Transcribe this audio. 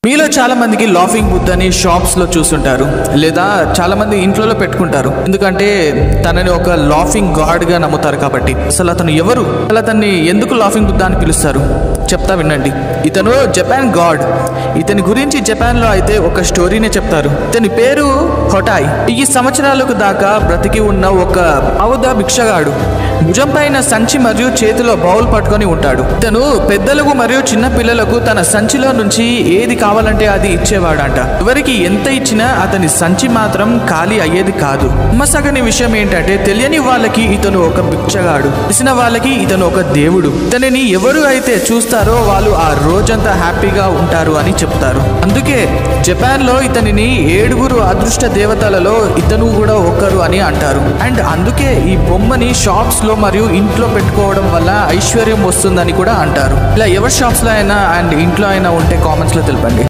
మీలో చాలా మందికి లాఫింగ్ బుద్ధ అని షాప్స్ లో చూస్తుంటారు, లేదా చాలా మంది ఇంట్లో పెట్టుకుంటారు. ఎందుకంటే తనని ఒక లాఫింగ్ గాడ్ గా నమ్ముతారు కాబట్టి. అసలు అతను ఎవరు, అసలు అతన్ని ఎందుకు లాఫింగ్ బుద్ధ అని పిలుస్తారు చెప్తా వినండి. ఇతను జపాన్ గాడ్. ఇతని గురించి జపాన్ లో అయితే ఒక స్టోరీనే చెప్తారు. ఇతని పేరు హొటాయ్. 1000 సంవత్సరాలకు దాకా బ్రతికి ఉన్న ఒక బౌద్ధ భిక్షగాడు. భుజం పైన సంచి మరియు చేతిలో బౌల్ పట్టుకొని ఉంటాడు. ఇతను పెద్దలకు మరియు చిన్న పిల్లలకు తన సంచిలో నుంచి ఏది కావాలంటే అది ఇచ్చేవాడంట. ఎవరికి ఎంత ఇచ్చినా అతని సంచి మాత్రం ఖాళీ అయ్యేది కాదు. నమ్మసగని విషయం ఏంటంటే తెలియని వాళ్ళకి ఇతను ఒక భిక్షగాడు, తెలిసిన వాళ్ళకి ఇతను ఒక దేవుడు. ఇతనిని ఎవరు అయితే చూస్తారో వాళ్ళు ఆ రోజంతా హ్యాపీగా ఉంటారు అని చెప్తారు. అందుకే జపాన్ లో ఇతనిని 7 అదృష్ట దేవతలలో ఇతను కూడా ఒకరు అని అంటారు. అండ్ అందుకే ఈ బొమ్మని షాప్స్ లో మరియు ఇంట్లో పెట్టుకోవడం వల్ల ఐశ్వర్యం వస్తుందని కూడా అంటారు. ఇలా ఎవరి షాప్స్ లో అయినా అండ్ ఇంట్లో అయినా ఉంటే కామెంట్స్ లో తెలపండి.